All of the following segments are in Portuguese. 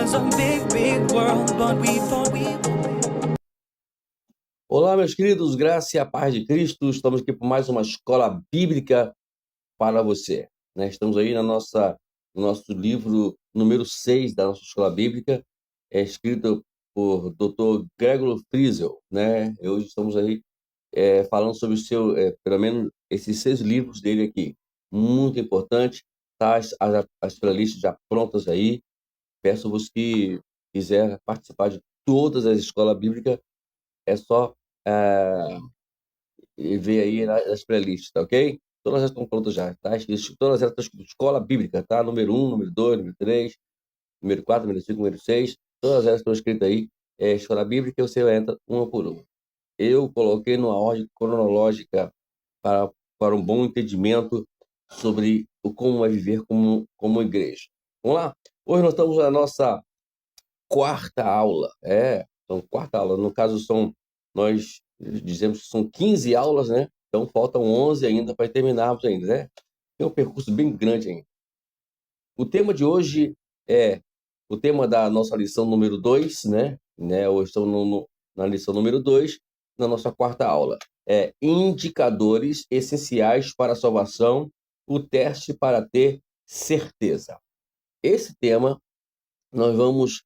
was a big, big world, but we thought we Olá, meus queridos, graça e a paz de Cristo. Estamos aqui por mais uma escola bíblica para você, né? Estamos aí no nosso livro número 6 da nossa escola bíblica, escrito por Dr. Gregory Friesel, né? Hoje estamos aí falando sobre pelo menos esses 6 livros dele aqui. Muito importante, tá? As playlists já prontas aí. Peço-vos que quiser participar de todas as escolas bíblicas, é só eh, ver aí nas playlists, tá ok? Todas elas estão prontas já, tá? Todas elas estão escritas escola bíblica, tá? Número 1, número 2, número 3, número 4, número 5, número 6. Todas elas estão escritas aí, escola bíblica, e você entra uma por uma. Eu coloquei numa ordem cronológica para, para um bom entendimento sobre como é viver como igreja. Vamos lá? Hoje nós estamos na nossa quarta aula. Então, quarta aula. No caso, nós dizemos que são 15 aulas, né? Então, faltam 11 ainda para terminarmos ainda, né? Tem um percurso bem grande ainda. O tema de hoje é o tema da nossa lição número 2, né? Hoje estamos na lição número 2, na nossa quarta aula. Indicadores essenciais para a salvação, o teste para ter certeza. Esse tema nós vamos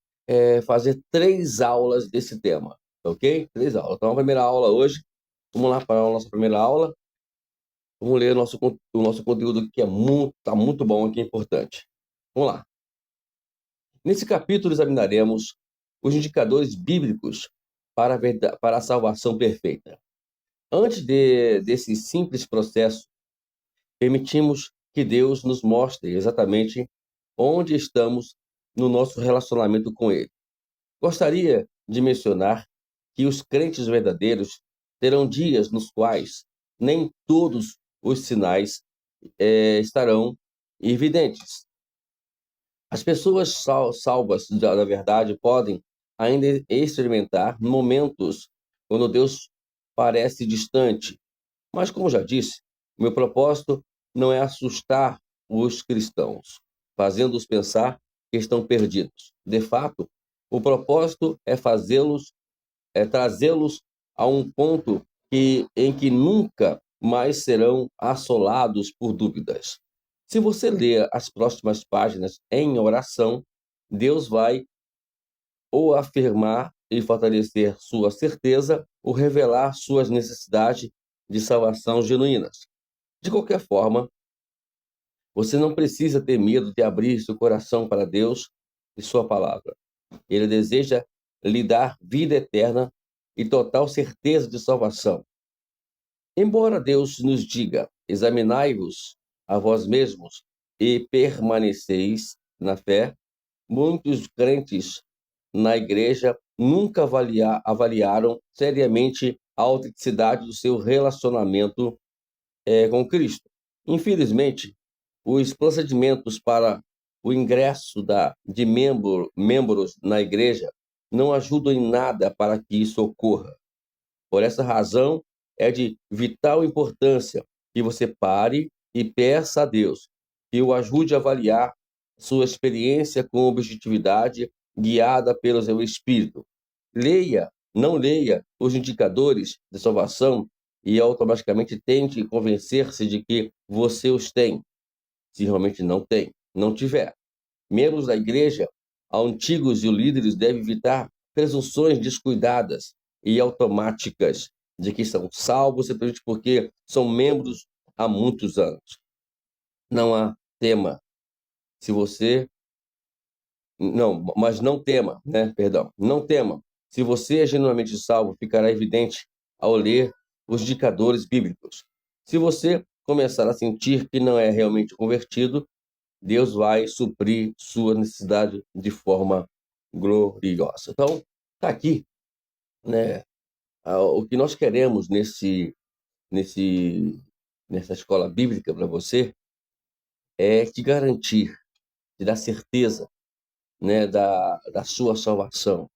fazer 3 aulas desse tema, ok? 3 aulas. Então, a primeira aula hoje, vamos lá para a nossa primeira aula. Vamos ler o nosso conteúdo que tá muito bom aqui, é importante. Vamos lá. Nesse capítulo examinaremos os indicadores bíblicos para a salvação perfeita. Antes desse simples processo, permitimos que Deus nos mostre exatamente onde estamos no nosso relacionamento com Ele. Gostaria de mencionar que os crentes verdadeiros terão dias nos quais nem todos os sinais estarão evidentes. As pessoas salvas da verdade podem ainda experimentar momentos quando Deus parece distante. Mas, como já disse, meu propósito não é assustar os cristãos, fazendo-os pensar que estão perdidos. De fato, o propósito é trazê-los a um ponto em que nunca mais serão assolados por dúvidas. Se você ler as próximas páginas em oração, Deus vai ou afirmar e fortalecer sua certeza ou revelar suas necessidades de salvação genuínas. De qualquer forma, você não precisa ter medo de abrir seu coração para Deus e sua palavra. Ele deseja lhe dar vida eterna e total certeza de salvação. Embora Deus nos diga: examinai-vos a vós mesmos e permaneceis na fé, muitos crentes na igreja nunca avaliaram seriamente a autenticidade do seu relacionamento com Cristo. Infelizmente, os procedimentos para o ingresso de membros na igreja não ajudam em nada para que isso ocorra. Por essa razão, é de vital importância que você pare e peça a Deus que o ajude a avaliar sua experiência com objetividade, guiada pelo seu Espírito. Não leia os indicadores de salvação e automaticamente tente convencer-se de que você os tem, se realmente não tiver. Membros da igreja, antigos e líderes devem evitar presunções descuidadas e automáticas de que são salvos simplesmente porque são membros há muitos anos. Não há tema. Se você não, mas não tema, né? Perdão, não tema. Se você é genuinamente salvo, ficará evidente ao ler os indicadores bíblicos. Se você começar a sentir que não é realmente convertido, Deus vai suprir sua necessidade de forma gloriosa. Então, está aqui, né? O que nós queremos nessa escola bíblica para você é te garantir, te dar certeza, né, da sua salvação.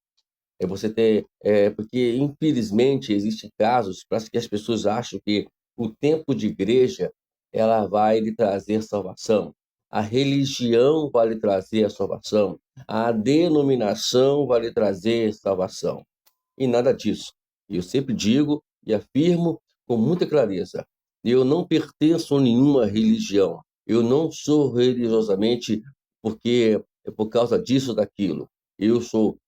É você ter, porque infelizmente existem casos para que as pessoas acham que o tempo de igreja ela vai lhe trazer salvação. a religião vai lhe trazer a salvação, a denominação vai lhe trazer salvação. E nada disso. Eu sempre digo e afirmo com muita clareza: eu não pertenço a nenhuma religião. Eu não sou religiosamente porque é por causa disso ou daquilo.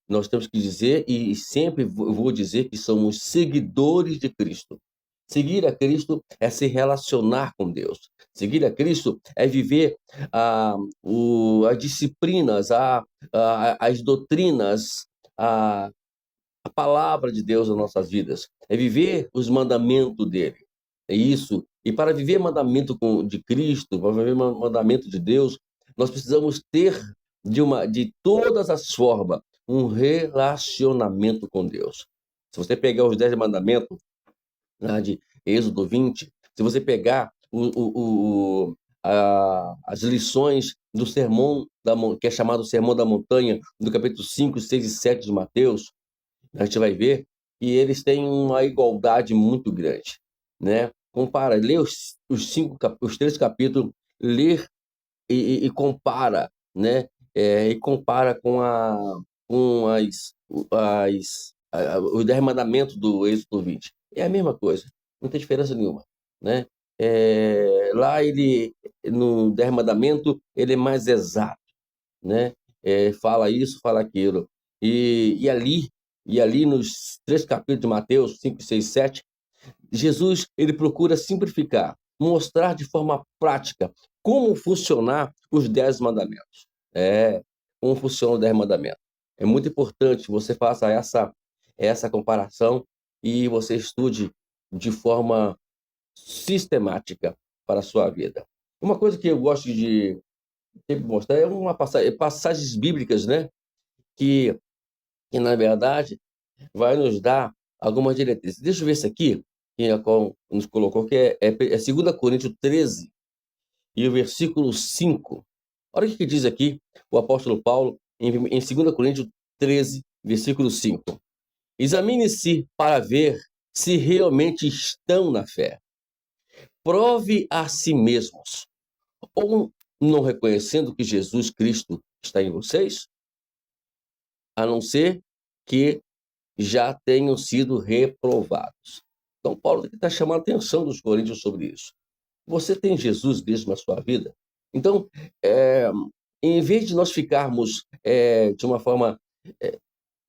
Nós temos que dizer, e sempre vou dizer, que somos seguidores de Cristo. Seguir a Cristo é se relacionar com Deus. Seguir a Cristo é viver as disciplinas, as doutrinas, a palavra de Deus nas nossas vidas. É viver os mandamentos dele. É isso. E para viver mandamento de Cristo, para viver mandamento de Deus, nós precisamos ter de todas as formas um relacionamento com Deus. Se você pegar os 10 mandamentos lá de Êxodo 20, se você pegar as lições do sermão, que é chamado Sermão da Montanha, do capítulo 5, 6 e 7 de Mateus, a gente vai ver que eles têm uma igualdade muito grande, né? Compara, lê os 3 capítulos, lê e compara, né? E compara com os 10 mandamentos do Êxodo 20. É a mesma coisa, não tem diferença nenhuma, né? Lá no 10 mandamentos, ele é mais exato, né? Fala isso, fala aquilo. E ali nos 3 capítulos de Mateus, 5, 6, 7, Jesus ele procura simplificar, mostrar de forma prática como funcionar os 10 mandamentos. Como funcionam os 10 mandamentos. É muito importante que você faça essa comparação e você estude de forma sistemática para a sua vida. Uma coisa que eu gosto de sempre mostrar passagens bíblicas, né? Que na verdade vai nos dar algumas diretrizes. Deixa eu ver isso aqui, que a qual nos colocou, que é 2 Coríntios 13, e o versículo 5. Olha o que diz aqui o apóstolo Paulo em 2 Coríntios 13, versículo 5. Examine-se para ver se realmente estão na fé. Prove a si mesmos. Ou não reconhecendo que Jesus Cristo está em vocês, a não ser que já tenham sido reprovados. Então, Paulo está chamando a atenção dos coríntios sobre isso. Você tem Jesus mesmo na sua vida? Então, em vez de nós ficarmos de uma forma...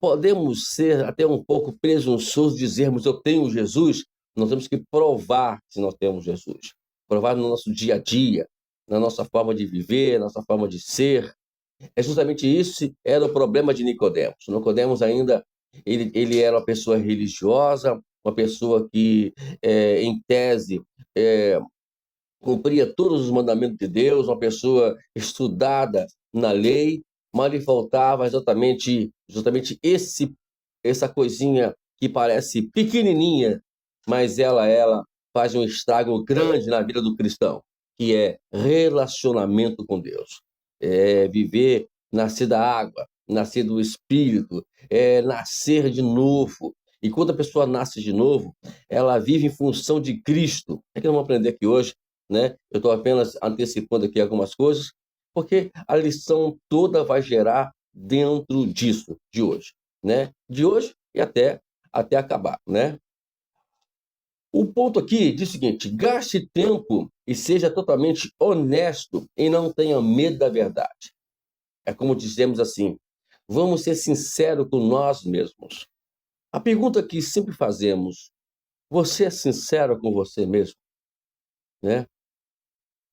podemos ser até um pouco presunçosos, dizermos eu tenho Jesus, nós temos que provar se nós temos Jesus. Provar no nosso dia a dia, na nossa forma de viver, na nossa forma de ser. É justamente isso era o problema de Nicodemos. Nicodemos ainda, ele era uma pessoa religiosa, uma pessoa que, em tese, cumpria todos os mandamentos de Deus, uma pessoa estudada na lei, mas lhe faltava exatamente essa coisinha que parece pequenininha, mas ela faz um estrago grande na vida do cristão, que é relacionamento com Deus. Viver, nascer da água, nascer do Espírito, nascer de novo. E quando a pessoa nasce de novo, ela vive em função de Cristo. É que nós vamos aprender aqui hoje, né? Eu estou apenas antecipando aqui algumas coisas, porque a lição toda vai gerar dentro disso, de hoje, né? De hoje e até acabar, né? O ponto aqui diz o seguinte: gaste tempo e seja totalmente honesto e não tenha medo da verdade. É como dizemos assim, vamos ser sinceros com nós mesmos. A pergunta que sempre fazemos, você é sincero com você mesmo? Né?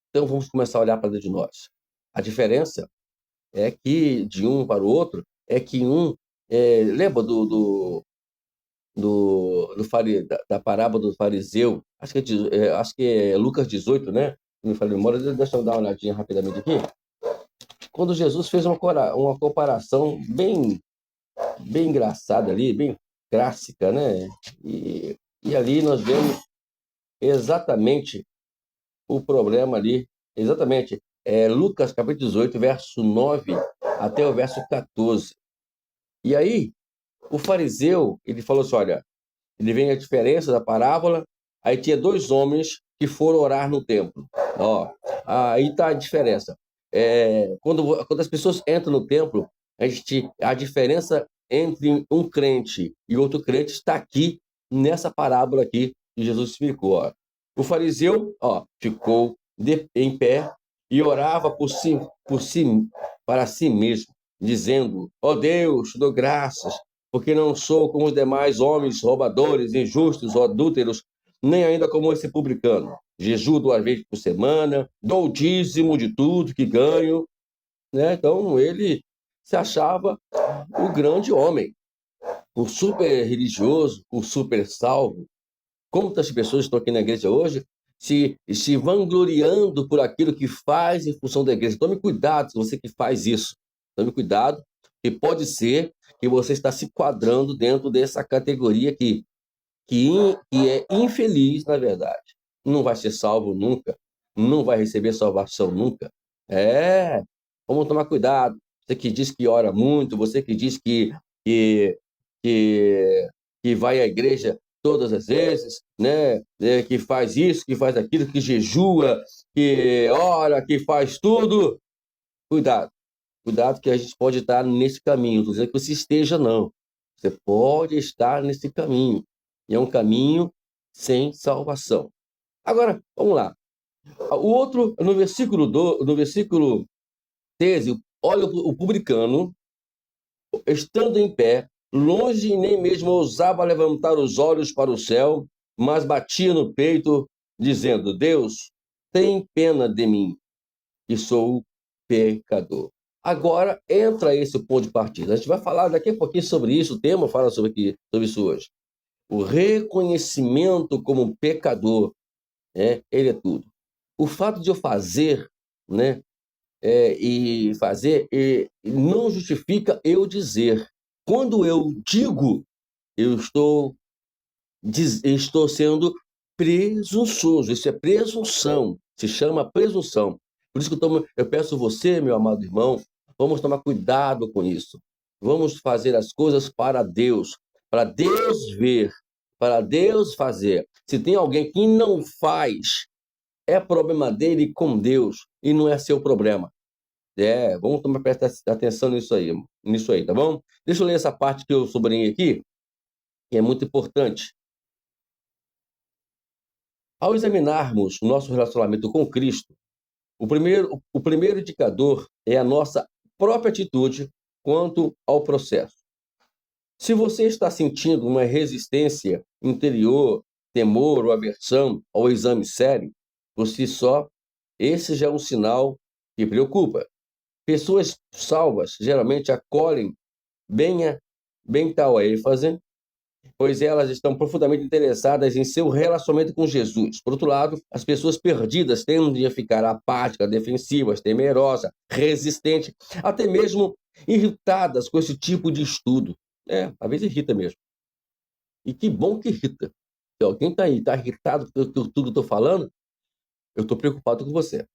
Então vamos começar a olhar para dentro de nós. A diferença é que de um para o outro é que lembra da parábola do fariseu, acho que é Lucas 18, né? Me falei memória, deixa eu dar uma olhadinha rapidamente aqui. Quando Jesus fez uma comparação bem engraçada ali, bem clássica, né? E ali nós vemos exatamente o problema ali, exatamente. Lucas capítulo 18, verso 9 até o verso 14. E aí, o fariseu, ele falou assim, olha, ele vem a diferença da parábola, aí tinha 2 homens que foram orar no templo. Ó, aí está a diferença. quando as pessoas entram no templo, a diferença entre um crente e outro crente está aqui, nessa parábola aqui que Jesus explicou. Ó. O fariseu, ficou em pé e orava para si mesmo, dizendo: ó Deus, te dou graças, porque não sou como os demais homens roubadores, injustos ou adúlteros, nem ainda como esse publicano. Jejuo 2 vezes por semana, dou o dízimo de tudo que ganho. Né? Então, ele se achava o grande homem, o super religioso, o super salvo. Quantas pessoas estão aqui na igreja hoje se vangloriando por aquilo que faz em função da igreja? Tome cuidado se você que faz isso. Tome cuidado, que pode ser que você está se quadrando dentro dessa categoria aqui, que é infeliz, na verdade. Não vai ser salvo nunca, não vai receber salvação nunca. Vamos tomar cuidado. Você que diz que ora muito, você que diz que, que vai à igreja todas as vezes, né? Que faz isso, que faz aquilo, que jejua, que ora, que faz tudo. Cuidado. Cuidado que a gente pode estar nesse caminho. Não estou dizendo que você esteja, não. Você pode estar nesse caminho. E é um caminho sem salvação. Agora, vamos lá. O outro, no versículo 13, olha o publicano, estando em pé, longe nem mesmo ousava levantar os olhos para o céu, mas batia no peito, dizendo: Deus, tem pena de mim, que sou pecador. Agora entra esse ponto de partida. A gente vai falar daqui a pouquinho sobre isso, o tema fala sobre isso hoje. O reconhecimento como pecador, ele é tudo. O fato de eu fazer, né, e fazer, não justifica eu dizer. Quando eu digo, eu estou sendo presunçoso. Isso é presunção. Se chama presunção. Por isso que eu peço você, meu amado irmão, vamos tomar cuidado com isso. Vamos fazer as coisas para Deus ver, para Deus fazer. Se tem alguém que não faz, é problema dele com Deus e não é seu problema. Vamos tomar atenção nisso aí, tá bom? Deixa eu ler essa parte que eu sublinhei aqui, que é muito importante. Ao examinarmos nosso relacionamento com Cristo, o primeiro indicador é a nossa própria atitude quanto ao processo. Se você está sentindo uma resistência interior, temor ou aversão ao exame sério, por si só, esse já é um sinal que preocupa. Pessoas salvas geralmente acolhem bem tal ênfase, pois elas estão profundamente interessadas em seu relacionamento com Jesus. Por outro lado, as pessoas perdidas tendem a ficar apáticas, defensivas, temerosas, resistentes, até mesmo irritadas com esse tipo de estudo. Às vezes irrita mesmo. E que bom que irrita. Se alguém está aí, está irritado com tudo que eu estou falando, eu estou preocupado com você.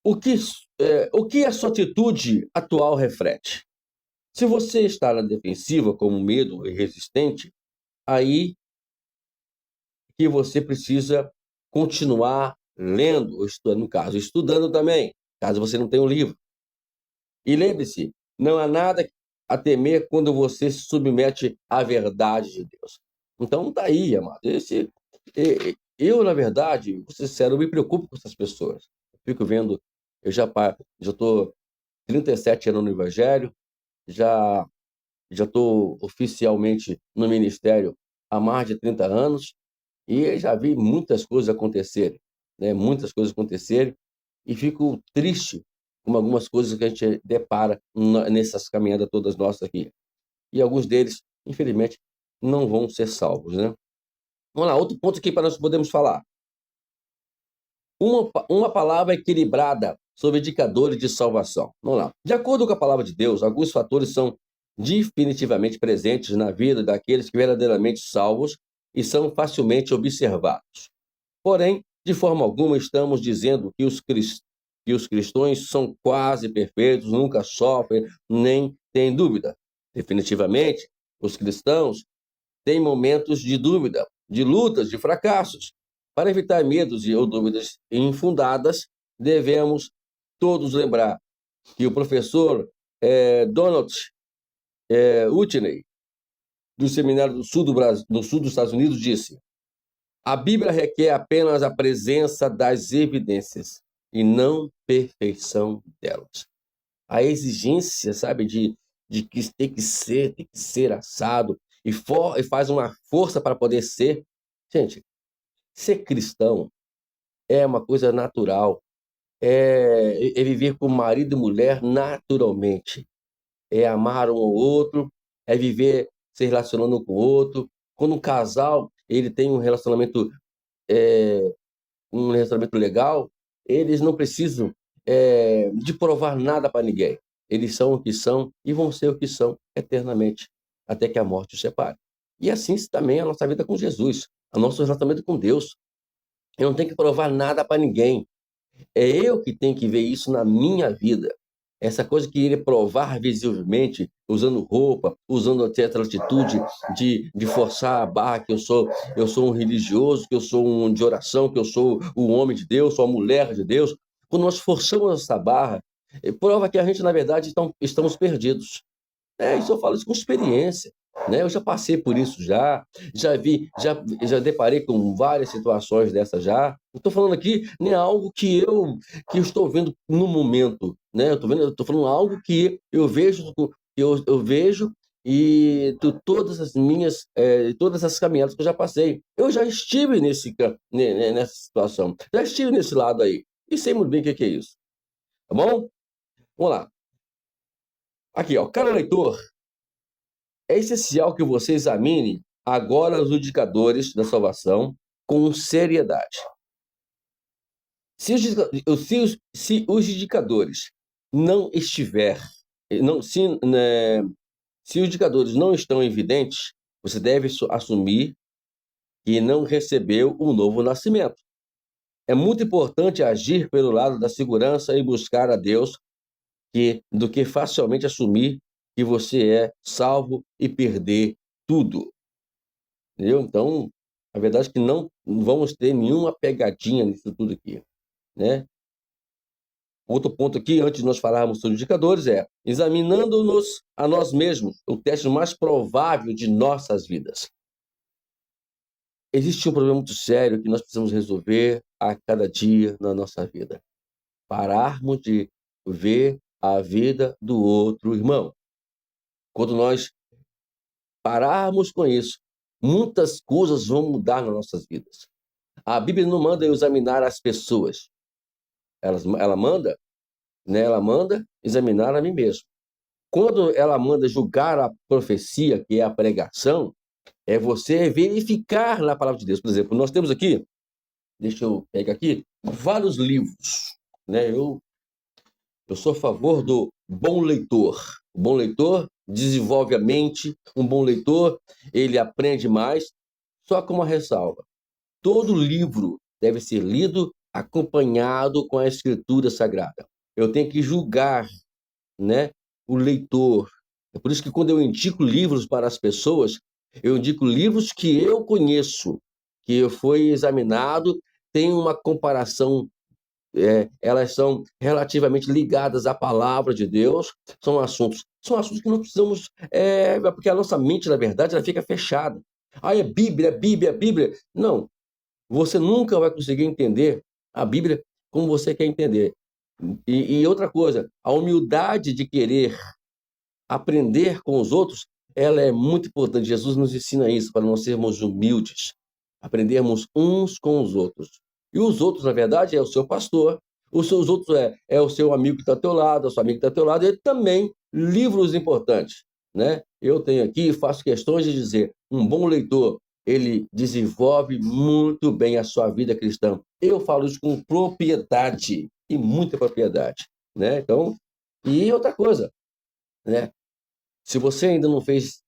O que a sua atitude atual reflete? Se você está na defensiva, como medo e resistente, aí que você precisa continuar lendo, ou estudando, no caso, estudando também, caso você não tenha um livro. E lembre-se, não há nada a temer quando você se submete à verdade de Deus. Então, tá aí, amado. Eu, na verdade, vou ser sincero, eu me preocupo com essas pessoas. Eu fico vendo, eu já estou 37 anos no Evangelho, já estou oficialmente no ministério há mais de 30 anos e já vi muitas coisas acontecerem, né? Muitas coisas acontecerem e fico triste com algumas coisas que a gente depara nessas caminhadas todas nossas aqui. E alguns deles, infelizmente, não vão ser salvos, né? Vamos lá, outro ponto aqui para nós podemos falar. Uma palavra equilibrada sobre indicadores de salvação. Vamos lá. De acordo com a palavra de Deus, alguns fatores são definitivamente presentes na vida daqueles que verdadeiramente salvos e são facilmente observados. Porém, de forma alguma estamos dizendo que os cristãos são quase perfeitos, nunca sofrem, nem têm dúvida. Definitivamente, os cristãos têm momentos de dúvida, de lutas, de fracassos. Para evitar medos ou dúvidas infundadas, devemos todos lembrar que o professor Donald Whitney, do Seminário do Sul do Brasil, do Sul dos Estados Unidos, disse: a Bíblia requer apenas a presença das evidências e não perfeição delas. A exigência, sabe, de que tem que ser assado, e faz uma força para poder ser. Gente, ser cristão é uma coisa natural, é viver com marido e mulher naturalmente, é amar um ao outro, é viver se relacionando um com o outro. Quando um casal ele tem um relacionamento legal, eles não precisam de provar nada para ninguém. Eles são o que são e vão ser o que são eternamente, até que a morte os separe. E assim também é a nossa vida com Jesus, o nosso relacionamento com Deus. Eu não tenho que provar nada para ninguém. É eu que tenho que ver isso na minha vida. Essa coisa que ele provar visivelmente, usando roupa, usando certa atitude de forçar a barra, que eu sou um religioso, que eu sou um de oração, que eu sou o homem de Deus, sou a mulher de Deus. Quando nós forçamos essa barra, prova que a gente, na verdade, estamos perdidos. Isso eu falo isso com experiência, né? Eu já passei por isso já deparei com várias situações dessas já. Eu estou falando aqui não é algo que eu estou vendo no momento, né? Eu estou falando algo que eu vejo, eu vejo todas as minhas, todas as caminhadas que eu já passei. Eu já estive nessa situação, já estive nesse lado aí e sei muito bem o que é isso, tá bom? Vamos lá. Aqui, ó, cara leitor, é essencial que você examine agora os indicadores da salvação com seriedade. Se os indicadores não estiver, não, se os indicadores não estão evidentes, você deve assumir que não recebeu um novo nascimento. É muito importante agir pelo lado da segurança e buscar a Deus do que facilmente assumir que você é salvo e perder tudo. Entendeu? Então, a verdade é que não vamos ter nenhuma pegadinha nisso tudo aqui, né? Outro ponto aqui, antes de nós falarmos sobre indicadores, é examinando-nos a nós mesmos, o teste mais provável de nossas vidas. Existe um problema muito sério que nós precisamos resolver a cada dia na nossa vida. Pararmos de ver a vida do outro irmão. Quando nós pararmos com isso, muitas coisas vão mudar nas nossas vidas. A Bíblia não manda eu examinar as pessoas. Ela manda, né? Ela manda examinar a mim mesmo. Quando ela manda julgar a profecia, que é a pregação, é você verificar na palavra de Deus. Por exemplo, nós temos aqui, deixa eu pegar aqui, vários livros, né? Eu sou a favor do bom leitor. O bom leitor desenvolve a mente, um bom leitor, ele aprende mais, só com uma ressalva. Todo livro deve ser lido acompanhado com a Escritura Sagrada. Eu tenho que julgar, né, o leitor. É por isso que quando eu indico livros para as pessoas, eu indico livros que eu conheço, que foi examinado, tem uma comparação, elas são relativamente ligadas à palavra de Deus, são assuntos que nós precisamos, porque a nossa mente, na verdade, ela fica fechada. É Bíblia, Bíblia, Bíblia. Não, você nunca vai conseguir entender a Bíblia como você quer entender. E outra coisa, a humildade de querer aprender com os outros, ela é muito importante. Jesus nos ensina isso, para nós sermos humildes, aprendermos uns com os outros. E os outros, na verdade, é o seu pastor, os outros é o seu amigo que está ao teu lado, a sua amiga que está ao teu lado, e também livros importantes, né? Eu tenho aqui, faço questões de dizer, um bom leitor, ele desenvolve muito bem a sua vida cristã. Eu falo isso com propriedade, e muita propriedade, né? Então, e outra coisa, né? Se você ainda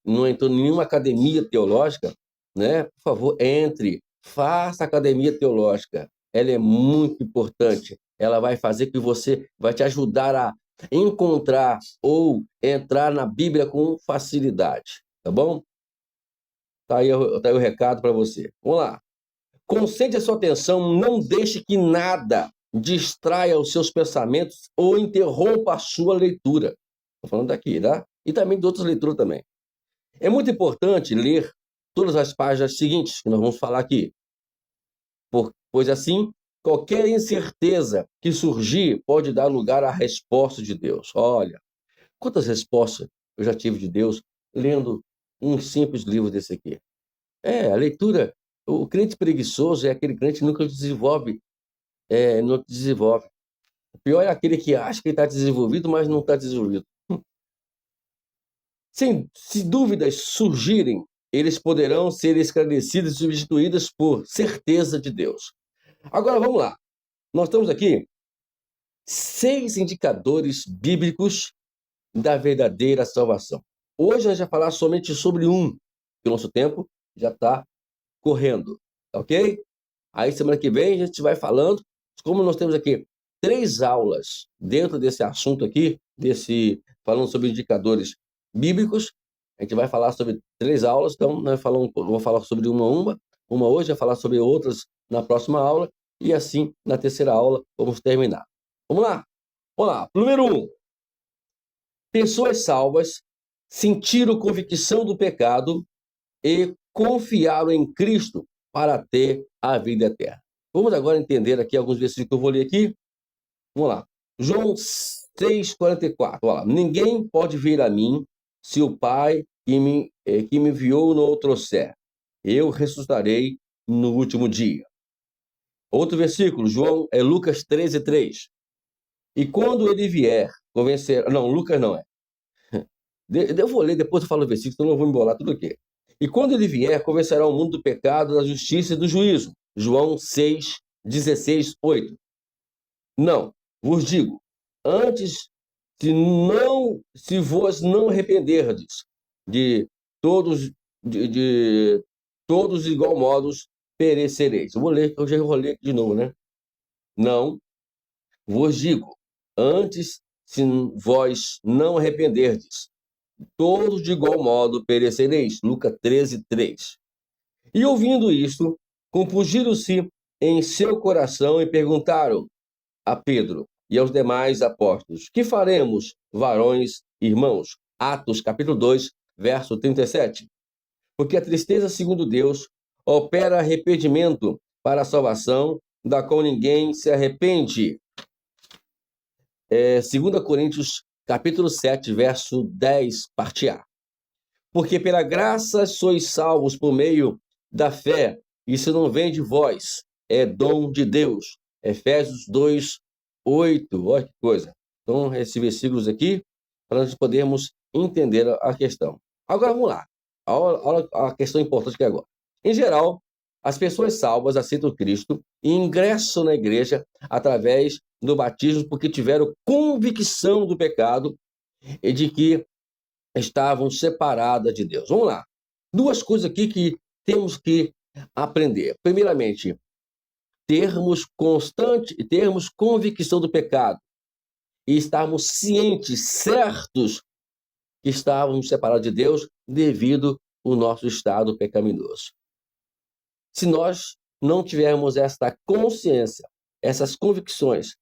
não entrou em nenhuma academia teológica, né? Por favor, entre, faça academia teológica. Ela é muito importante. Ela vai fazer que vai te ajudar a encontrar ou entrar na Bíblia com facilidade, tá bom? Tá aí o recado para você. Vamos lá. Concentre a sua atenção, não deixe que nada, distraia os seus pensamentos ou interrompa a sua leitura. Estou falando daqui, tá? E também de outras leituras também. É muito importante ler todas as páginas seguintes que nós vamos falar aqui, pois assim, qualquer incerteza que surgir pode dar lugar à resposta de Deus. Olha, quantas respostas eu já tive de Deus lendo um simples livro desse aqui. A leitura, o crente preguiçoso é aquele crente que nunca desenvolve, não desenvolve. O pior é aquele que acha que está desenvolvido, mas não está desenvolvido. Se dúvidas surgirem, eles poderão ser esclarecidas e substituídas por certeza de Deus. Agora vamos lá. Nós temos aqui 6 indicadores bíblicos da verdadeira salvação. Hoje a gente vai falar somente sobre um, porque o nosso tempo já está correndo, tá ok? Aí semana que vem a gente vai falando, como nós temos aqui 3 aulas dentro desse assunto aqui, falando sobre indicadores bíblicos, a gente vai falar sobre 3 aulas, então vou falar sobre uma hoje, vai falar sobre outras na próxima aula, e assim, na terceira aula, vamos terminar. Vamos lá? Vamos lá. Número 1. Pessoas salvas sentiram convicção do pecado e confiaram em Cristo para ter a vida eterna. Vamos agora entender aqui alguns versículos que eu vou ler aqui. Vamos lá. João 6,44. Olha lá. Ninguém pode vir a mim se o Pai que me enviou não o trouxer. Eu ressuscitarei no último dia. Outro versículo, Lucas 13,3. E quando ele vier convencer... Não, Lucas não é. Eu vou ler, depois eu falo o versículo, senão eu vou embolar tudo aqui. E quando ele vier, convencerá o mundo do pecado, da justiça e do juízo. João 6,16,8. Não, vos digo, antes, se vos não arrependerdes de todos de igual modos, perecereis. Eu já vou ler aqui de novo, né? Não, vos digo, antes, se vós não arrependerdes, todos de igual modo perecereis. Lucas 13,3. E ouvindo isto, compungiram-se em seu coração e perguntaram a Pedro e aos demais apóstolos: que faremos, varões e irmãos? Atos capítulo 2, verso 37. Porque a tristeza, segundo Deus, opera arrependimento para a salvação, da qual ninguém se arrepende. 2 Coríntios capítulo 7, verso 10, parte A. Porque pela graça sois salvos por meio da fé, isso não vem de vós, é dom de Deus. Efésios 2, 8, olha que coisa. Então, esses versículos aqui, para nós podermos entender a questão. Agora, vamos lá. Olha a questão importante que é agora. Em geral, as pessoas salvas aceitam Cristo e ingressam na igreja através do batismo porque tiveram convicção do pecado e de que estavam separadas de Deus. Vamos lá. 2 coisas aqui que temos que aprender. Primeiramente, termos convicção do pecado e estarmos cientes, certos que estávamos separados de Deus devido ao nosso estado pecaminoso. Se nós não tivermos esta consciência, essas convicções,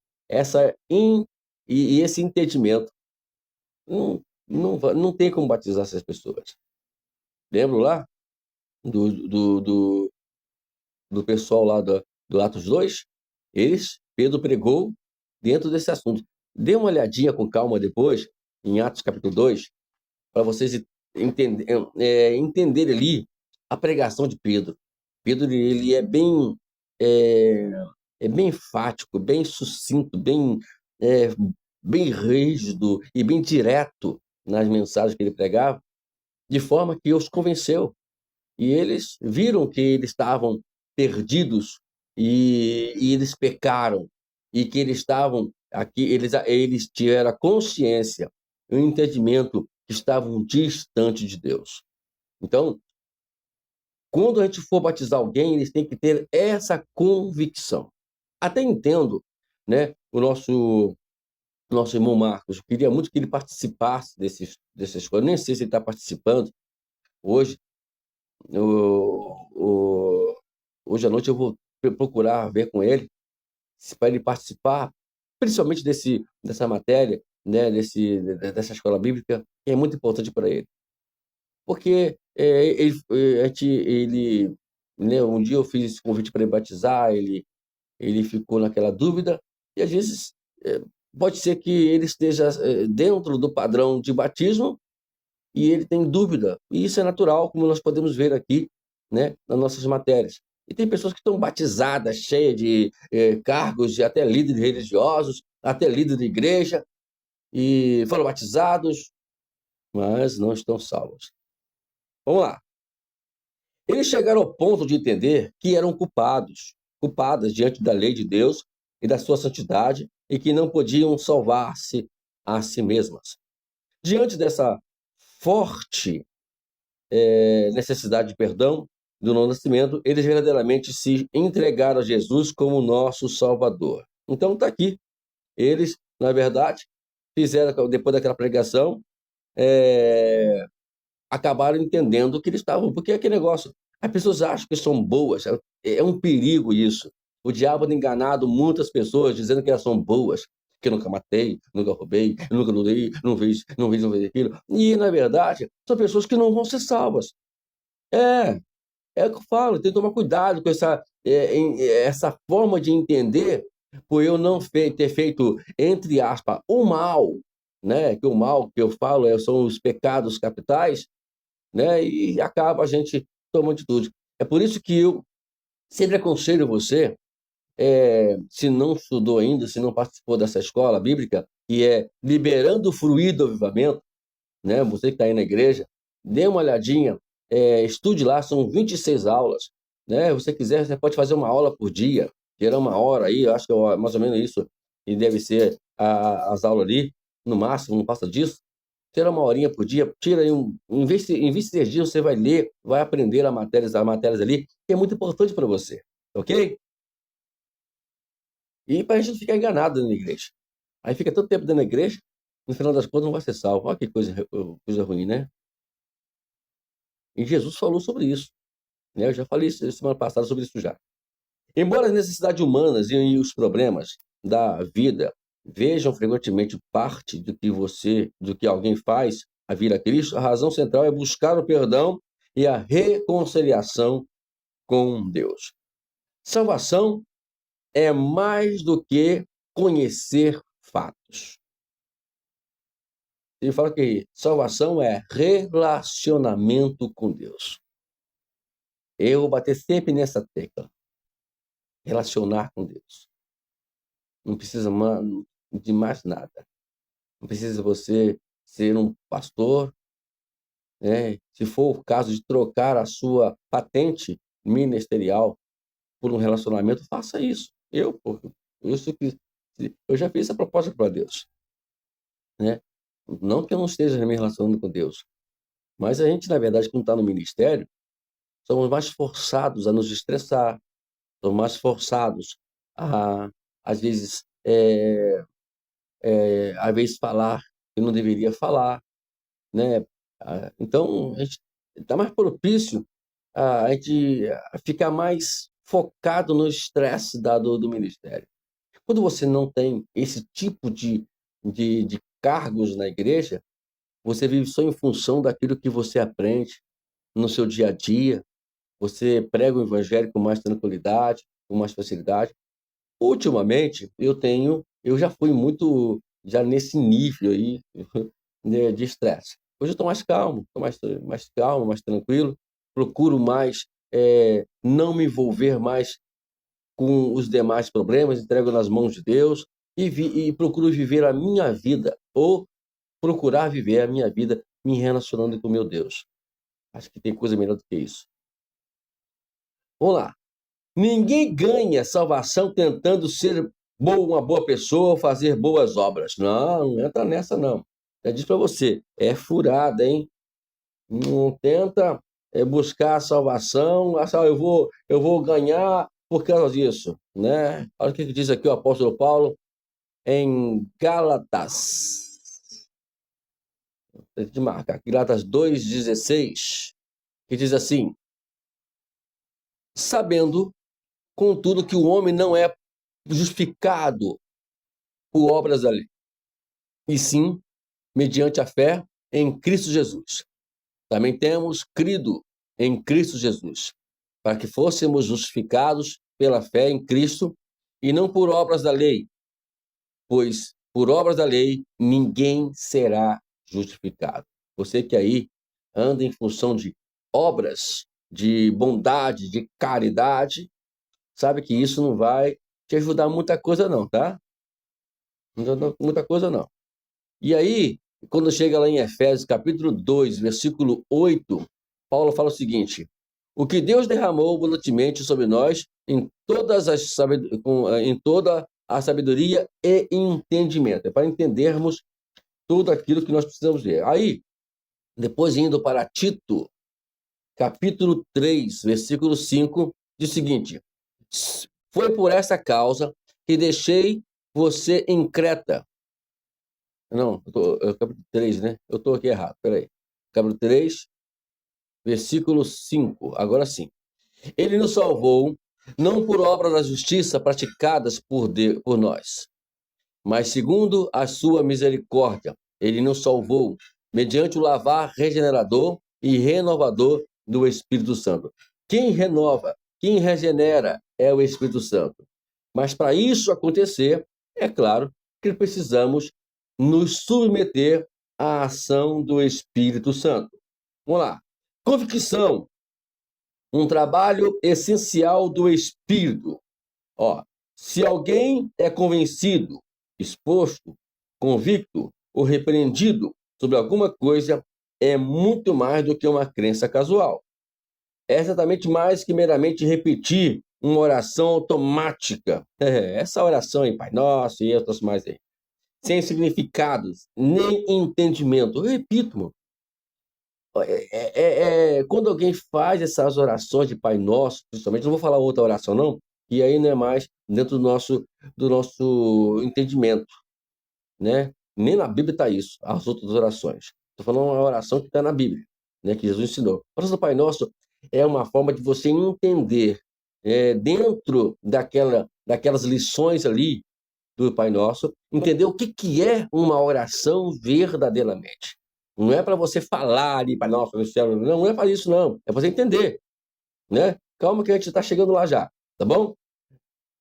e esse entendimento, não tem como batizar essas pessoas. Lembro lá do pessoal lá do Atos 2? Pedro pregou dentro desse assunto. Dê uma olhadinha com calma depois, em Atos capítulo 2, para vocês entenderem ali a pregação de Pedro. Pedro, ele é bem enfático, bem sucinto, bem rígido e bem direto nas mensagens que ele pregava, de forma que os convenceu. E eles viram que eles estavam perdidos e eles pecaram e que eles estavam aqui, eles tiveram a consciência, o entendimento que estavam distantes de Deus. Então, quando a gente for batizar alguém, eles têm que ter essa convicção. Até entendo, né, o nosso irmão Marcos, eu queria muito que ele participasse dessas coisas. Nem sei se ele está participando hoje. Hoje à noite eu vou procurar ver com ele para ele participar, principalmente dessa matéria, né, dessa escola bíblica, que é muito importante para ele. Porque né, um dia eu fiz esse convite para ele batizar, ele ficou naquela dúvida, e às vezes pode ser que ele esteja dentro do padrão de batismo e ele tem dúvida. E isso é natural, como nós podemos ver aqui, né, nas nossas matérias. E tem pessoas que estão batizadas, cheias de cargos, de até líderes religiosos, até líderes de igreja, e foram batizados, mas não estão salvos. Vamos lá. Eles chegaram ao ponto de entender que eram culpadas diante da lei de Deus e da sua santidade, e que não podiam salvar-se a si mesmas. Diante dessa forte necessidade de perdão do novo nascimento, eles verdadeiramente se entregaram a Jesus como nosso Salvador. Então está aqui. Eles, na verdade, fizeram, depois daquela pregação, acabaram entendendo que eles estavam. Porque é aquele negócio, as pessoas acham que são boas, é um perigo isso. O diabo tem enganado muitas pessoas dizendo que elas são boas, que eu nunca matei, nunca roubei, nunca lutei, não fiz aquilo. E, na verdade, são pessoas que não vão ser salvas. É o que eu falo, tem que tomar cuidado com essa forma de entender, por eu não ter feito, entre aspas, o mal, né? Que o mal que eu falo são os pecados capitais, né? E acaba a gente tomando atitude. É por isso que eu sempre aconselho você, se não estudou ainda, se não participou dessa escola bíblica, que é Liberando o Fluir do Avivamento, né? Você que está aí na igreja, dê uma olhadinha, estude lá, são 26 aulas, né? Se você quiser, você pode fazer uma aula por dia, tirar uma hora aí, eu acho que é mais ou menos isso, e deve ser as aulas ali, no máximo, não passa disso. Tira uma horinha por dia, tira aí em vez de 6 dias, você vai ler, vai aprender as matérias ali, que é muito importante para você, ok? E para a gente não ficar enganado na igreja. Aí fica tanto tempo dentro da igreja, no final das contas não vai ser salvo. Olha que coisa ruim, né? E Jesus falou sobre isso, né? Eu já falei semana passada sobre isso já. Embora as necessidades humanas e os problemas da vida vejam frequentemente parte do que alguém faz a vir a Cristo, a razão central é buscar o perdão e a reconciliação com Deus. Salvação é mais do que conhecer fatos. Ele fala que salvação é relacionamento com Deus. Eu vou bater sempre nessa tecla. Relacionar com Deus. Não precisa de mais nada. Não precisa você ser um pastor, né? Se for o caso de trocar a sua patente ministerial por um relacionamento, faça isso. Eu já fiz essa proposta para Deus, né? Não que eu não esteja me relacionando com Deus, mas a gente, na verdade, quando está no ministério, somos mais forçados a nos estressar, somos mais forçados a, às vezes, falar que não deveria falar, né? Então, a gente está mais propício a gente ficar mais focado no estresse do ministério. Quando você não tem esse tipo de cargos na igreja, você vive só em função daquilo que você aprende no seu dia a dia, você prega o evangelho com mais tranquilidade, com mais facilidade. Ultimamente, eu já fui muito já nesse nível aí né, de estresse. Hoje eu estou mais calmo, estou mais calmo, mais tranquilo, procuro mais não me envolver mais com os demais problemas, entrego nas mãos de Deus e procuro viver a minha vida, ou procurar viver a minha vida me relacionando com meu Deus. Acho que tem coisa melhor do que isso. Vamos lá. Ninguém ganha salvação tentando ser uma boa pessoa, fazer boas obras. Não entra nessa, não. Já disse para você, é furada, hein? Não tenta buscar a salvação, eu vou ganhar por causa disso, né? Olha o que diz aqui o apóstolo Paulo em Gálatas. Tem que marcar, Gálatas 2,16, que diz assim: sabendo, contudo, que o homem não é justificado por obras da lei, e sim mediante a fé em Cristo Jesus. Também temos crido em Cristo Jesus, para que fôssemos justificados pela fé em Cristo e não por obras da lei, pois por obras da lei ninguém será justificado. Você que aí anda em função de obras, de bondade, de caridade, sabe que isso não vai te ajudar muita coisa não, tá? Muita coisa não. E aí, quando chega lá em Efésios, capítulo 2, versículo 8, Paulo fala o seguinte: o que Deus derramou abundantemente sobre nós em toda a sabedoria e entendimento. É para entendermos tudo aquilo que nós precisamos ver. Aí, depois indo para Tito, capítulo 3, versículo 5, diz o seguinte: foi por essa causa que deixei você em Creta. Não, capítulo 3, né? Eu estou aqui errado, peraí. Capítulo 3, versículo 5. Agora sim. Ele nos salvou, não por obras da justiça praticadas por nós, mas segundo a sua misericórdia. Ele nos salvou mediante o lavar regenerador e renovador do Espírito Santo. Quem renova, quem regenera é o Espírito Santo. Mas para isso acontecer, é claro que precisamos nos submeter à ação do Espírito Santo. Vamos lá. Convicção, um trabalho essencial do Espírito. Ó, se alguém é convencido, exposto, convicto ou repreendido sobre alguma coisa, é muito mais do que uma crença casual. É exatamente mais que meramente repetir uma oração automática. Essa oração aí, Pai Nosso e outras mais aí, sem significados, nem entendimento. Eu repito, mano. Quando alguém faz essas orações de Pai Nosso, principalmente, não vou falar outra oração, não, e aí não é mais dentro do nosso entendimento, né? Nem na Bíblia está isso, as outras orações. Estou falando uma oração que está na Bíblia, né, que Jesus ensinou. A oração do Pai Nosso é uma forma de você entender, dentro daquelas lições ali do Pai Nosso, entender o que é uma oração verdadeiramente. Não é para você falar ali, Pai Nosso, no céu, não é para isso, não. É para você entender, né? Calma que a gente está chegando lá já, tá bom?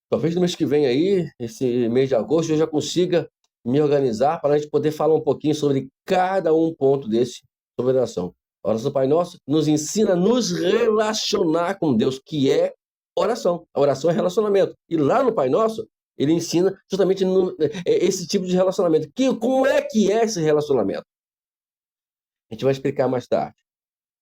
Talvez no mês que vem aí, esse mês de agosto, eu já consiga me organizar para a gente poder falar um pouquinho sobre cada um ponto desse sobre oração. A oração do Pai Nosso nos ensina a nos relacionar com Deus, que é oração. A oração é relacionamento. E lá no Pai Nosso, ele ensina justamente esse tipo de relacionamento. Como é que é esse relacionamento? A gente vai explicar mais tarde.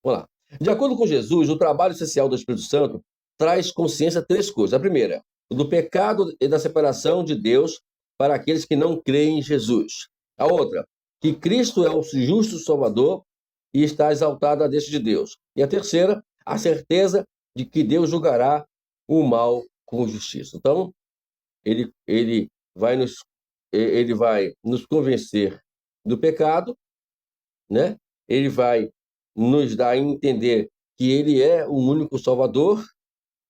Vamos lá. De acordo com Jesus, o trabalho essencial do Espírito Santo traz consciência de três coisas. A primeira, do pecado e da separação de Deus para aqueles que não creem em Jesus. A outra, que Cristo é o justo Salvador e está exaltado à destra de Deus. E a terceira, a certeza de que Deus julgará o mal com justiça. Então, ele vai nos convencer do pecado, né? Ele vai nos dar a entender que ele é o único Salvador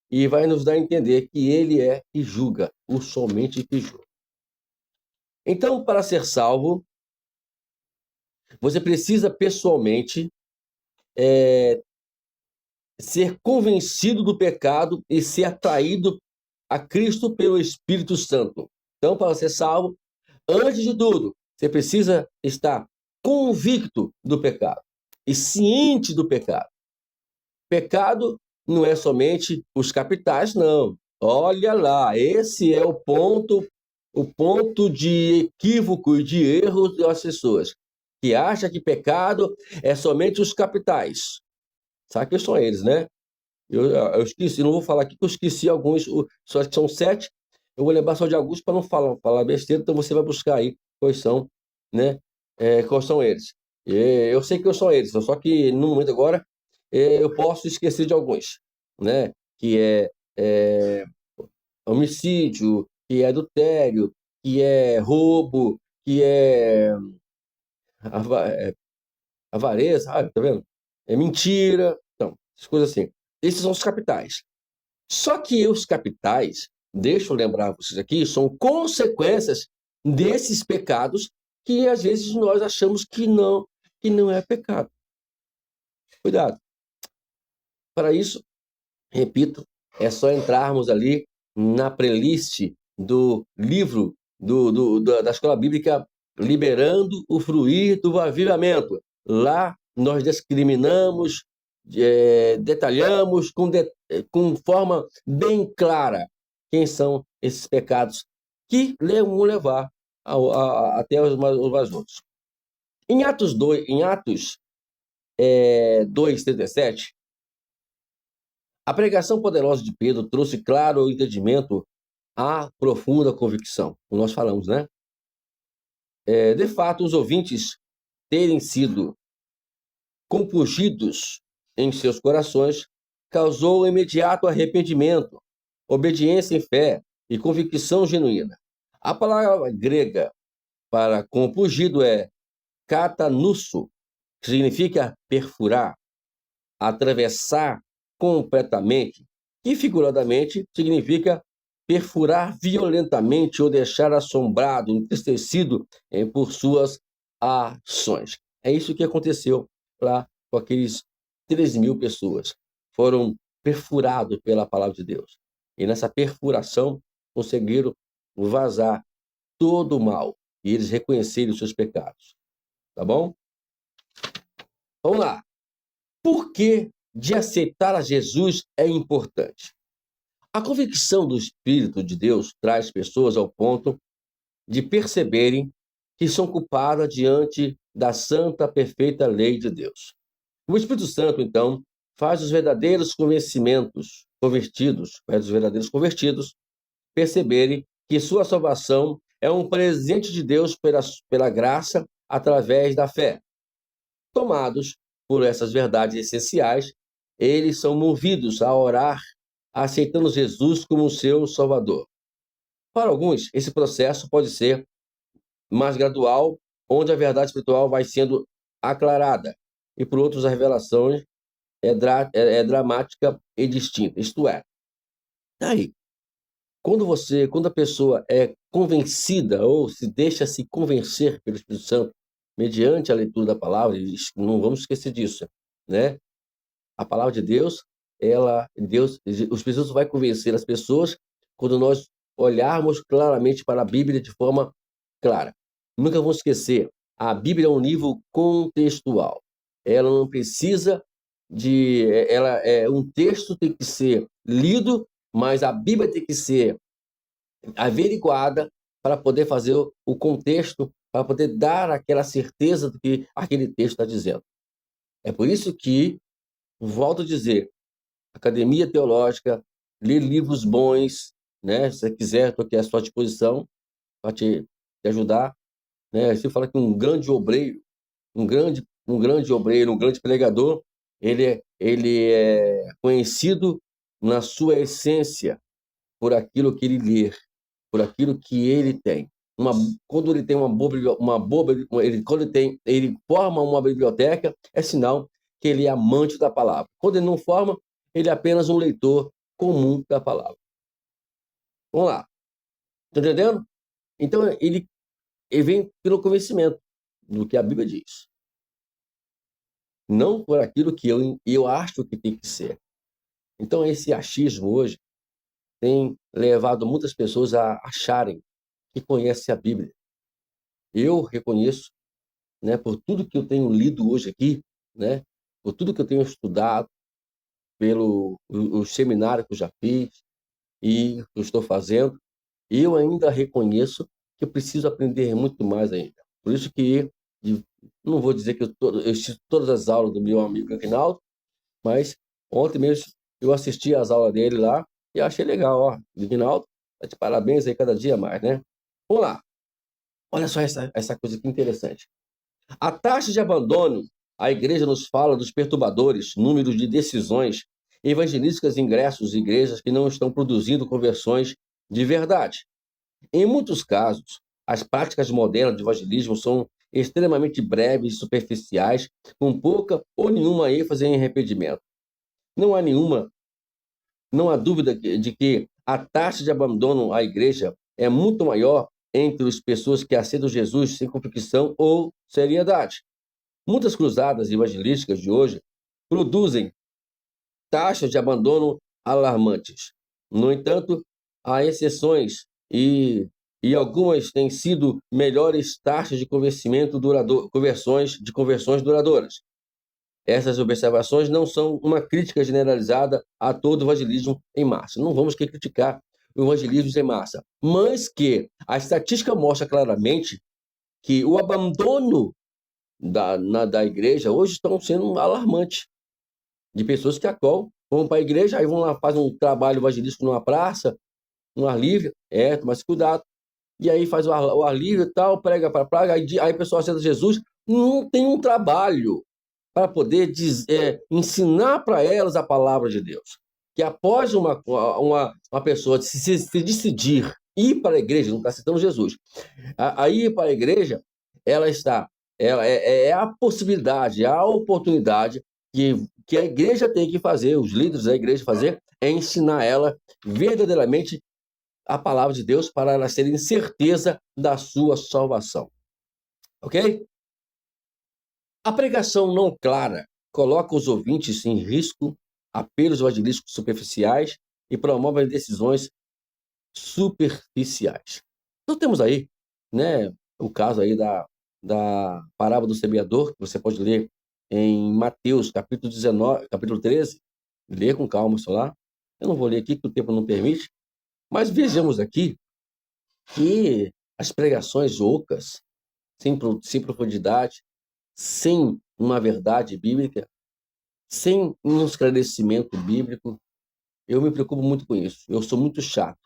e vai nos dar a entender que ele é que julga, o somente que julga. Então, para ser salvo, você precisa pessoalmente ser convencido do pecado e ser atraído a Cristo pelo Espírito Santo. Então, para ser salvo, antes de tudo, você precisa estar convicto do pecado e ciente do pecado. Pecado não é somente os capitais, não. Olha lá, esse é o ponto de equívoco e de erro das pessoas, que acham que pecado é somente os capitais. Sabe que são eles, né? Eu esqueci, não vou falar aqui que eu esqueci alguns, só que são 7. Eu vou lembrar só de alguns para não falar besteira, então você vai buscar aí quais são, né? Quais são eles. Eu sei que são eles, só que no momento agora eu posso esquecer de alguns, né? Que é homicídio, que é adultério, que é roubo, que é avareza, tá vendo? É mentira, então, essas coisas assim. Esses são os capitais. Só que os capitais, deixa eu lembrar vocês aqui, são consequências desses pecados que às vezes nós achamos que não é pecado. Cuidado. Para isso, repito, é só entrarmos ali na playlist do livro da Escola Bíblica Liberando o Fruir do Avivamento. Lá nós discriminamos, detalhamos com forma bem clara quem são esses pecados que vão levar até os mais outros. Em Atos 2:37, a pregação poderosa de Pedro trouxe claro o entendimento à profunda convicção, como nós falamos, né? De fato, os ouvintes terem sido compungidos em seus corações causou imediato arrependimento, obediência em fé e convicção genuína. A palavra grega para compungido é katanusso, que significa perfurar, atravessar completamente, e figuradamente significa perfurar violentamente ou deixar assombrado, entristecido por suas ações. É isso que aconteceu lá com aqueles 13.000 pessoas. Foram perfurados pela palavra de Deus. E nessa perfuração conseguiram vazar todo o mal e eles reconhecerem os seus pecados. Tá bom? Vamos lá. Por que de aceitar a Jesus é importante? A convicção do Espírito de Deus traz pessoas ao ponto de perceberem que são culpadas diante da santa, perfeita lei de Deus. O Espírito Santo, então, faz os verdadeiros convertidos perceberem que sua salvação é um presente de Deus pela graça através da fé. Tomados por essas verdades essenciais, eles são movidos a orar, aceitando Jesus como seu Salvador. Para alguns, esse processo pode ser mais gradual, onde a verdade espiritual vai sendo aclarada, e por outros, a revelação é dramática e distinta. Isto é, daí, quando a pessoa é convencida ou se deixa se convencer pelo Espírito Santo, mediante a leitura da palavra, e não vamos esquecer disso, né? A palavra de Deus, o Espírito Santo vai convencer as pessoas quando nós olharmos claramente para a Bíblia de forma clara. Nunca vamos esquecer, a Bíblia é um livro contextual. Ela não precisa um texto tem que ser lido, mas a Bíblia tem que ser averiguada para poder fazer o contexto, para poder dar aquela certeza do que aquele texto está dizendo. É por isso que, volto a dizer, academia teológica, ler livros bons, né? Se você quiser, estou aqui à sua disposição para te ajudar, né? Se fala que um grande obreiro, um grande obreiro, um grande pregador, ele é conhecido na sua essência por aquilo que ele lê, por aquilo que ele tem. Quando ele tem ele forma uma biblioteca, é sinal que ele é amante da palavra. Quando ele não forma, ele é apenas um leitor comum da palavra. Vamos lá. Está entendendo? Então, ele vem pelo conhecimento do que a Bíblia diz. Não por aquilo que eu acho que tem que ser. Então, esse achismo hoje tem levado muitas pessoas a acharem que conhecem a Bíblia. Eu reconheço, né, por tudo que eu tenho lido hoje aqui, né, por tudo que eu tenho estudado, pelo o seminário que eu já fiz e que eu estou fazendo, eu ainda reconheço que eu preciso aprender muito mais ainda. Por isso que não vou dizer que eu assisto todas as aulas do meu amigo Aguinaldo, mas ontem mesmo eu assisti às aulas dele lá e achei legal, ó. Aguinaldo, tá de parabéns aí cada dia mais, né? Vamos lá. Olha só essa coisa que interessante. A taxa de abandono, a igreja nos fala dos perturbadores, números de decisões evangelísticas, ingressos, igrejas que não estão produzindo conversões de verdade. Em muitos casos, as práticas modernas de evangelismo são extremamente breves e superficiais, com pouca ou nenhuma ênfase em arrependimento. Não há dúvida de que a taxa de abandono à igreja é muito maior entre as pessoas que aceitam Jesus sem convicção ou seriedade. Muitas cruzadas evangelísticas de hoje produzem taxas de abandono alarmantes. No entanto, há exceções e algumas têm sido melhores taxas de conversões duradouras. Essas observações não são uma crítica generalizada a todo o evangelismo em massa. Não vamos criticar o evangelismo em massa, mas que a estatística mostra claramente que o abandono da igreja hoje estão sendo alarmante, de pessoas que vão para a igreja, aí vão lá, fazem um trabalho evangelístico numa praça, no ar livre, mas cuidado, e aí faz o ar livre e tal, prega para praga, aí a pessoa aceita Jesus, não tem um trabalho para poder ensinar para elas a palavra de Deus. Que após uma pessoa se decidir ir para a igreja, não está citando Jesus, a ir para a igreja, ela é a possibilidade, a oportunidade que a igreja tem que fazer, os líderes da igreja fazer, é ensinar ela verdadeiramente a palavra de Deus para elas terem certeza da sua salvação. Ok? A pregação não clara coloca os ouvintes em risco, apelos evangelísticos superficiais e promove decisões superficiais. Então temos aí, né, o caso aí da parábola do semeador, que você pode ler em Mateus, capítulo 19, capítulo 13, ler com calma isso lá. Eu não vou ler aqui, que o tempo não permite, mas vejamos aqui que as pregações ocas, sem profundidade, sem uma verdade bíblica, sem um esclarecimento bíblico, eu me preocupo muito com isso. Eu sou muito chato.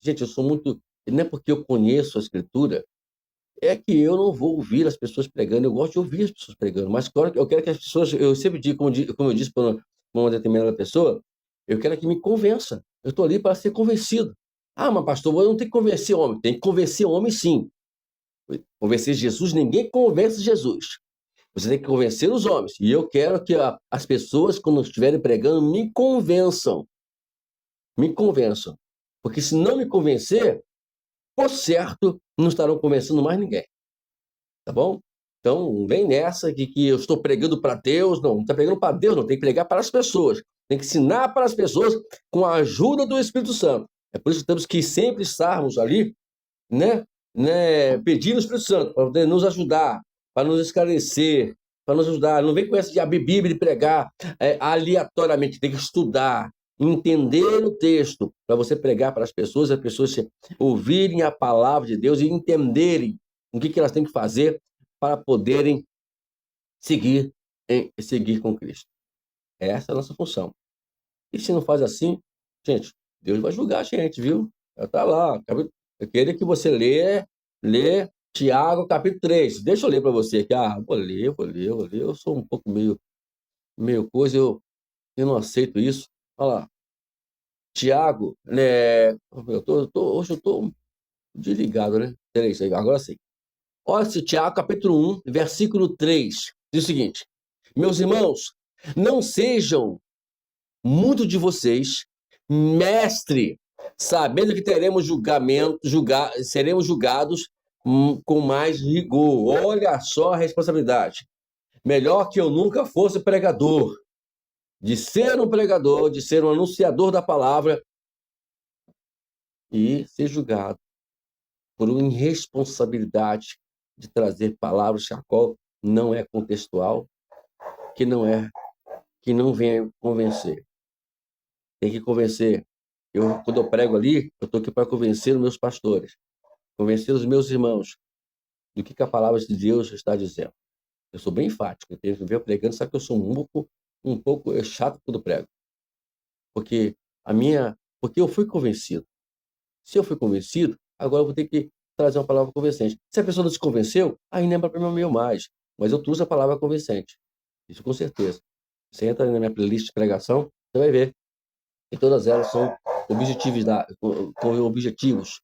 Gente, eu sou muito... Não é porque eu conheço a Escritura, é que eu não vou ouvir as pessoas pregando. Eu gosto de ouvir as pessoas pregando, mas claro, eu quero que as pessoas... Eu sempre digo, como eu disse para uma determinada pessoa, eu quero que me convença. Eu estou ali para ser convencido. Ah, mas pastor, eu não tenho que convencer homem. Tem que convencer homem, sim. Convencer Jesus, ninguém convence Jesus. Você tem que convencer os homens. E eu quero que as pessoas, quando estiverem pregando, me convençam. Me convençam. Porque se não me convencer, por certo, não estarão convencendo mais ninguém. Tá bom? Então, não vem nessa que eu estou pregando para Deus. Não está pregando para Deus, não. Tem que pregar para as pessoas. Tem que ensinar para as pessoas com a ajuda do Espírito Santo. É por isso que temos que sempre estarmos ali, né, pedindo o Espírito Santo para poder nos ajudar, para nos esclarecer, para nos ajudar. Não vem com essa de abrir Bíblia e pregar aleatoriamente. Tem que estudar, entender o texto para você pregar para as pessoas ouvirem a palavra de Deus e entenderem o que elas têm que fazer para poderem seguir com Cristo. Essa é a nossa função. E se não faz assim, gente, Deus vai julgar a gente, viu? Está lá. Eu queria que você lê Tiago, capítulo 3. Deixa eu ler para você aqui. Vou ler. Eu sou um pouco meio coisa, eu não aceito isso. Olha lá. Tiago, né? Hoje eu estou desligado, né? Peraí, agora sim. Olha esse Tiago, capítulo 1, versículo 3. Diz o seguinte: meus irmãos, não sejam muito de vocês, mestre, sabendo que seremos julgados com mais rigor. Olha só a responsabilidade. Melhor que eu nunca fosse pregador, de ser um pregador, de ser um anunciador da palavra e ser julgado por uma irresponsabilidade de trazer palavras a qual não é contextual, que não vem convencer. Tem que convencer. Quando eu prego ali, eu estou aqui para convencer os meus pastores, convencer os meus irmãos do que a palavra de Deus está dizendo. Eu sou bem enfático, eu tenho que ver pregando, sabe que eu sou um pouco chato quando prego. Porque eu fui convencido. Se eu fui convencido, agora eu vou ter que trazer uma palavra convincente. Se a pessoa não se convenceu, aí não é problema meu mais. Mas eu trouxe a palavra convincente. Isso com certeza. Você entra na minha playlist de pregação, você vai ver. E todas elas são com objetivos,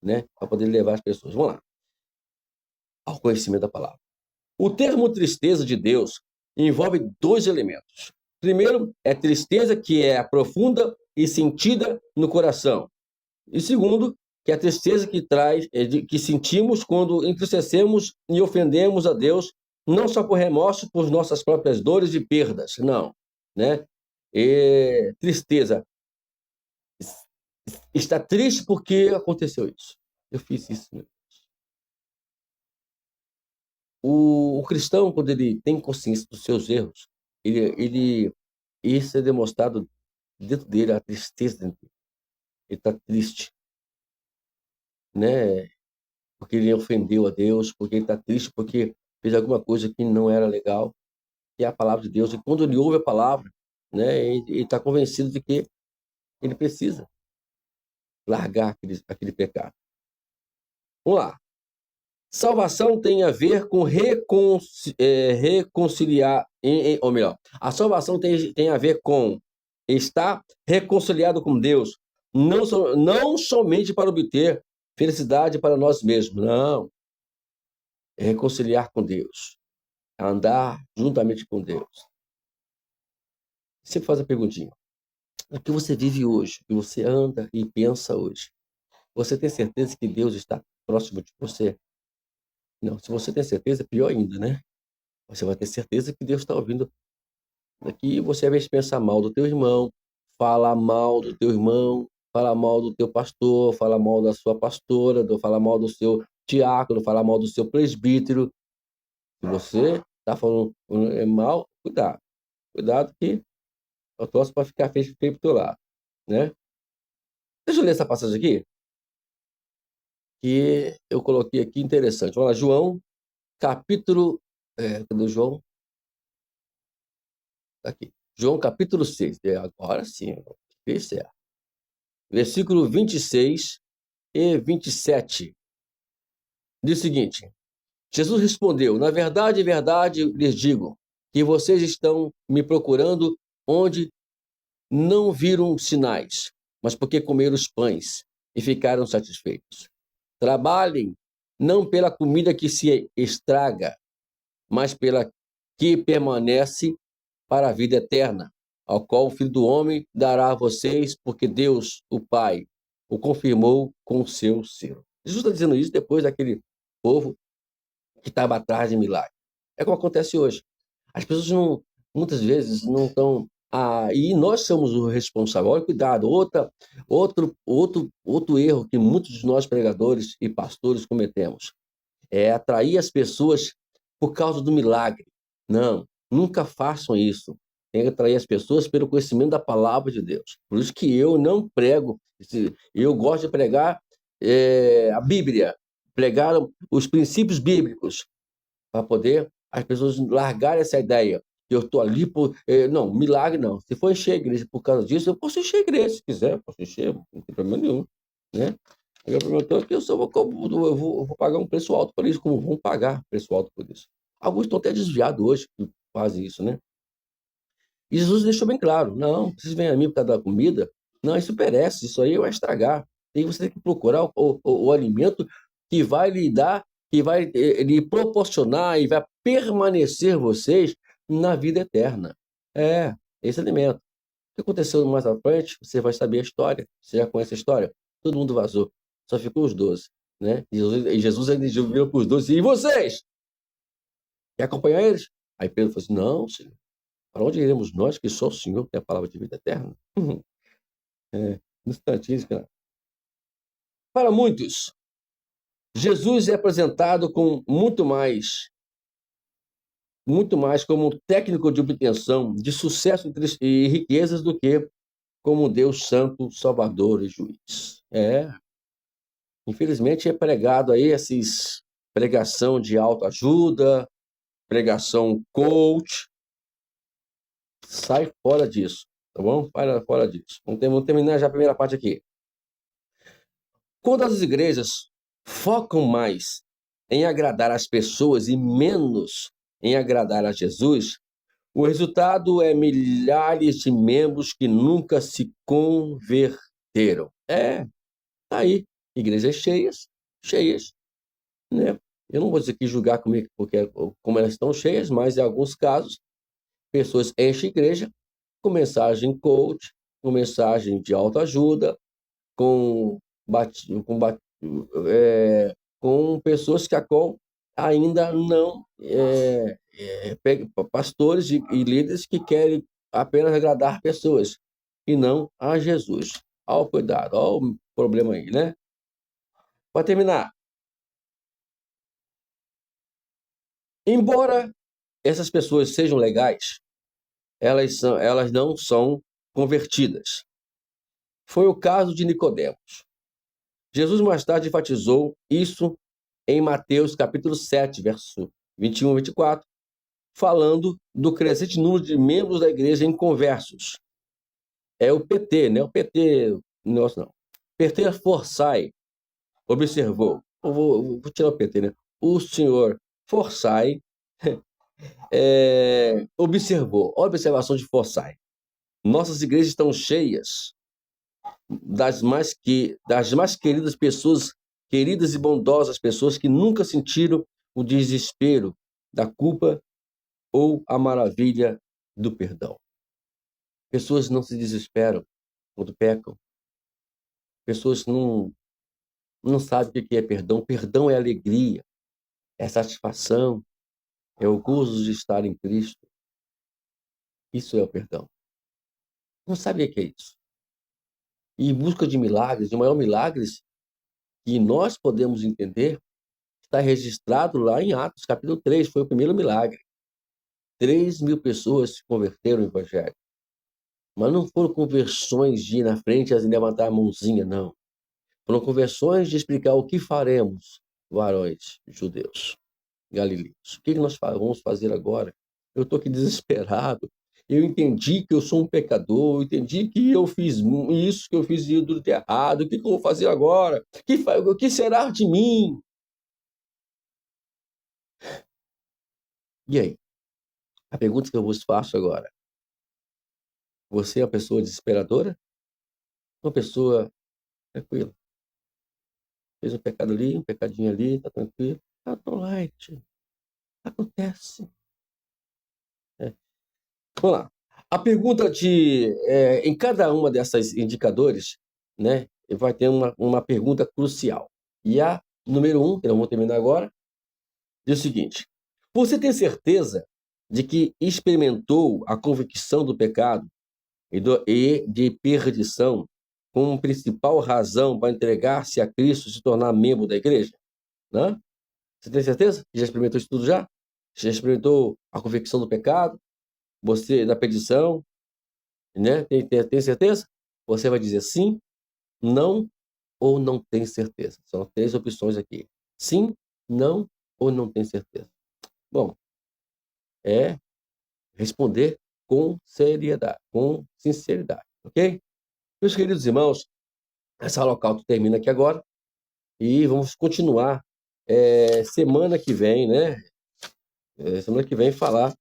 né? Para poder levar as pessoas. Vamos lá. Ao conhecimento da palavra. O termo tristeza de Deus envolve dois elementos. Primeiro, é tristeza que é a profunda e sentida no coração. E segundo, que a tristeza que sentimos quando entristecemos e ofendemos a Deus, não só por remorso por nossas próprias dores e perdas, não, né? Tristeza. Está triste porque aconteceu isso. Eu fiz isso. Meu Deus. O cristão, quando ele tem consciência dos seus erros, isso é demonstrado dentro dele, a tristeza dentro dele. Ele está triste, né? Porque ele ofendeu a Deus, porque ele está triste, porque fez alguma coisa que não era legal, que é a palavra de Deus. E quando ele ouve a palavra, né, ele está convencido de que ele precisa largar aquele pecado. Vamos lá. Salvação tem a ver com reconciliar, ou melhor, a salvação tem a ver com estar reconciliado com Deus, não somente para obter felicidade para nós mesmos, não. É reconciliar com Deus, andar juntamente com Deus. Sempre faz a perguntinha: o que você vive hoje, o que você anda e pensa hoje? Você tem certeza que Deus está próximo de você? Não, se você tem certeza, é pior ainda, né? Você vai ter certeza que Deus está ouvindo. Aqui você, às vezes, pensa mal do teu irmão, fala mal do teu irmão, fala mal do teu pastor, fala mal da sua pastora, fala mal do seu diácono, fala mal do seu presbítero. Se você está falando mal, cuidado. Cuidado que eu torço para ficar feio pro teu lado, né? Deixa eu ler essa passagem aqui, que eu coloquei aqui interessante. Vamos lá, João, capítulo... cadê o João? Tá aqui. João, capítulo 6. Agora sim, fez certo. Versículo 26 e 27. Diz o seguinte: Jesus respondeu: na verdade, verdade, lhes digo, que vocês estão me procurando onde não viram sinais, mas porque comeram os pães e ficaram satisfeitos. Trabalhem não pela comida que se estraga, mas pela que permanece para a vida eterna, ao qual o Filho do Homem dará a vocês, porque Deus, o Pai, o confirmou com o seu selo. Jesus está dizendo isso depois daquele povo que estava atrás de milagre. É como acontece hoje. As pessoas muitas vezes não estão... e nós somos o responsável. Olha, cuidado. Outro erro que muitos de nós pregadores e pastores cometemos é atrair as pessoas por causa do milagre. Não, nunca façam isso. Tem que atrair as pessoas pelo conhecimento da palavra de Deus. Por isso que eu não prego. Eu gosto de pregar a Bíblia, pregar os princípios bíblicos, para poder as pessoas largarem essa ideia. Eu estou ali por... não, milagre não. Se for encher a igreja por causa disso, eu posso encher a igreja, se quiser, posso encher, não tem problema nenhum, né? O problema é que eu vou pagar um preço alto por isso, como vão pagar preço alto por isso. Alguns estão até desviados hoje que fazem isso, né? E Jesus deixou bem claro: não, vocês vêm a mim por causa da comida, não, isso perece, isso aí vai estragar. E você tem que procurar o alimento que vai lhe dar, que vai lhe proporcionar e vai permanecer vocês na vida eterna. Esse alimento. O que aconteceu mais à frente, você vai saber a história. Você já conhece a história? Todo mundo vazou. Só ficou os 12, né? E Jesus ainda virou para os 12: e vocês? Quer acompanhar eles? Aí Pedro falou assim: não, Senhor. Para onde iremos nós, que só o Senhor tem a palavra de vida eterna? No instantinho, cara. Para muitos, Jesus é apresentado com muito mais como um técnico de obtenção de sucesso e riquezas do que como Deus santo, salvador e juiz. Infelizmente é pregado aí pregação de autoajuda, pregação coach. Sai fora disso, tá bom? Sai fora disso. Vamos terminar já a primeira parte aqui. Quando as igrejas focam mais em agradar as pessoas e menos em agradar a Jesus, o resultado é milhares de membros que nunca se converteram. Tá aí. Igrejas cheias, né? Eu não vou dizer que julgar como elas estão cheias, mas em alguns casos, pessoas enchem a igreja com mensagem coach, com mensagem de autoajuda, com, bati- com, ba- com pessoas que a qual ainda não pastores e líderes que querem apenas agradar pessoas e não a Jesus. Olha o cuidado, olha o problema aí, né? Para terminar, embora essas pessoas sejam legais, elas não são convertidas. Foi o caso de Nicodemos. Jesus mais tarde enfatizou isso em Mateus capítulo 7, verso 21 e 24, falando do crescente número de membros da igreja inconversos. É o PT, né? O PT, nossa, não. PT Forsyth observou, vou tirar o PT, né? O senhor Forsyth observou, olha a observação de Forsyth. Nossas igrejas estão cheias das mais queridas pessoas, queridas e bondosas pessoas que nunca sentiram o desespero da culpa ou a maravilha do perdão. Pessoas não se desesperam quando pecam. Pessoas não sabem o que é perdão. Perdão é alegria, é satisfação, é o gozo de estar em Cristo. Isso é o perdão. Não sabe o que é isso. E em busca de milagres, de maior milagres que nós podemos entender, está registrado lá em Atos, capítulo 3, foi o primeiro milagre. 3.000 pessoas se converteram ao Evangelho. Mas não foram conversões de ir na frente e levantar a mãozinha, não. Foram conversões de explicar o que faremos, varões judeus, galileus. O que nós vamos fazer agora? Eu estou aqui desesperado. Eu entendi que eu sou um pecador, eu entendi que eu fiz isso, que eu fiz tudo de errado. O que eu vou fazer agora? O que será de mim? E aí? A pergunta que eu vos faço agora. Você é uma pessoa desesperadora? Uma pessoa tranquila? Fez um pecado ali, um pecadinho ali, tá tranquilo? Tá tão light. Acontece. É. Vamos lá. A pergunta em cada uma dessas indicadores, né, vai ter uma pergunta crucial. E a número 1, que eu vou terminar agora, diz o seguinte: você tem certeza de que experimentou a convicção do pecado e de perdição como principal razão para entregar-se a Cristo e se tornar membro da igreja? Né? Você tem certeza? Já experimentou isso tudo já? Já experimentou a convicção do pecado? Você, da perdição? Né? Tem certeza? Você vai dizer sim, não ou não tem certeza. São 3 opções aqui. Sim, não ou não tem certeza. Bom, é responder com seriedade, com sinceridade, ok? Meus queridos irmãos, essa local termina aqui agora e vamos continuar semana que vem, né? Semana que vem falar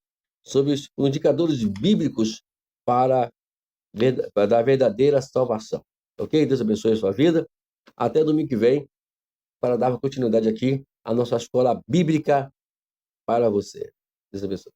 sobre os indicadores bíblicos para da verdadeira salvação. Ok? Deus abençoe a sua vida. Até domingo que vem, para dar continuidade aqui à nossa escola bíblica para você. Deus abençoe.